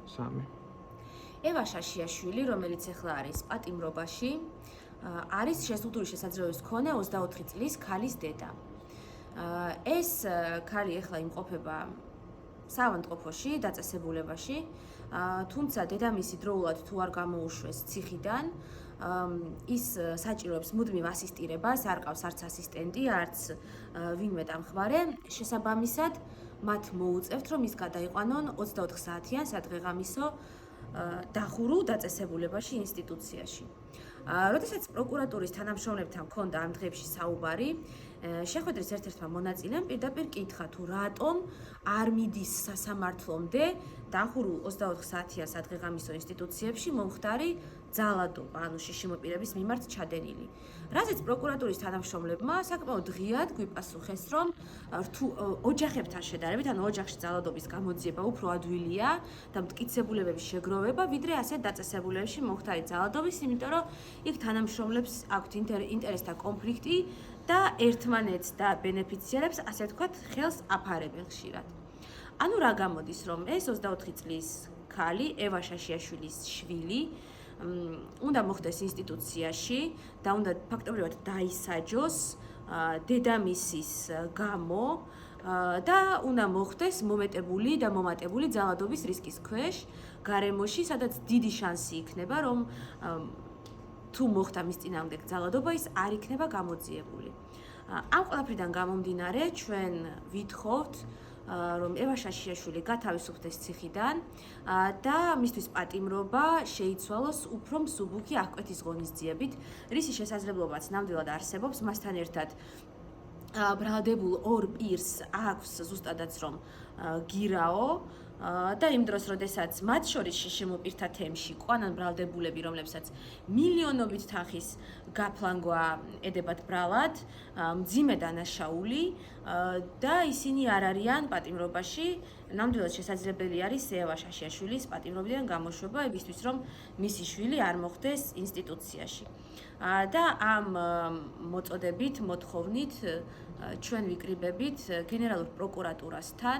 3. ევა შაშიაშვილი, რომელიც ახლა არის პატიმრობაში, არის შეზღუდული შესაძლებლობის მქონე 24 წლის ქალის დედა. ეს ქალი ახლა იმყოფება საავადმყოფოში, დაწესებულებაში, თუმცა დედამისი დროულად თუ არ გამოუშვეს ციხიდან, ის საჭიროებს მუდმივ ასისტირებას, არ ყავს არც ასისტენტი, არც ვინმე დამხმარე. შესაბამისად, მათ მოუწევთ, რომ ის გადაიყვანონ 24 საათიან სადღეღამისო დახურულ დაწესებულებაში ინსტიტუციაში. როდესაც პროკურატურის თანამშრომლებთან ჰქონდა ამ დღეებში საუბარი, შეხვედრის ერთ-ერთმა მონაწილემ პირდაპირ კითხა თუ რატომ არ მიდის სასამართლომდე დახურულ 24 საათიან სადღეღამისო ინსტიტუციებში მომხდარი ძალადობა, ანუ შიშიმოპირების მიმართ ჩადენილი. რაზეც პროკურატურის თანამშრომლებმა საკმაოდ ღიად გვიპასუხეს, რომ ოჯახებთან შედარებით, ანუ ოჯახში ძალადობის გამოძიება უფრო ადვილია და მტკიცებულებების შეგროვება, ვიდრე ასეთ დაწესებულებებში მომხდარი ძალადობის, იმიტომ რომ იქ თანამშრომლებს აქვთ ინტერესთა კონფლიქტი და ერთმანეთს და ბენეფიციარებს, ასე ვთქვათ, ხელს აფარებენ ხშირად. ანუ რა გამოდის, რომ ეს 24 წლის ქალი, ევა შაშიაშვილის შვილი, უნდა მოხდეს ინსტიტუციაში და უნდა ფაქტობრივად დაისაჯოს დედამისის გამო და უნდა მოხდეს მომეტებული და მომატებული ძალადობის რისკის ქვეშ გარემოში, სადაც დიდი შანსი იქნება, რომ თუ მოხდა მის წინააღმდეგ ძალადობა, ის არ იქნება გამოძიებული. ამ ყველაფრიდან გამომდინარე, ჩვენ ვითხოვთ, რომ ევა შაშიაშვილი გათავისუფლდეს ციხიდან და მისთვის პატიმრობა შეიცვალოს უფრო მსუბუქი აღკვეთის ღონისძიებით, რისი შესაძლებლობაც ნამდვილად არსებობს, მასთან ერთად ბრალდებულ ორ პირს აქვს ზუსტადაც რომ გირაო და იმ დროს, როდესაც მათ შორის შიშიმოპირთა თემში ყვანან ბრალდებულები, რომლებსაც მილიონობით თანხის გაფლანგვა ედებათ ბრალად, მძიმე დანაშაული და ისინი არ არიან პატიმრობაში, ნამდვილად შესაძლებელი არის ევა შაშიაშვილის პატიმრობიდან გამოშვება იმისთვის, რომ მისი შვილი არ მოხდეს ინსტიტუციაში. და ამ მოწოდებით, მოთხოვნით ჩვენ ვიკრიბებით გენერალურ პროკურატურასთან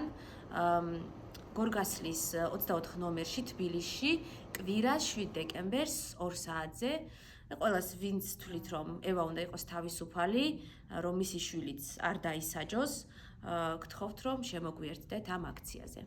გორგასლის 24 ნომერში თბილისში კვირას 7 დეკემბერს 2 საათზე. ყველას ვინც თვლით, რომ ევა უნდა იყოს თავისუფალი, რომ მისი შვილიც არ დაისაჯოს, გთხოვთ, რომ შემოგვიერთდეთ ამ აქციაზე.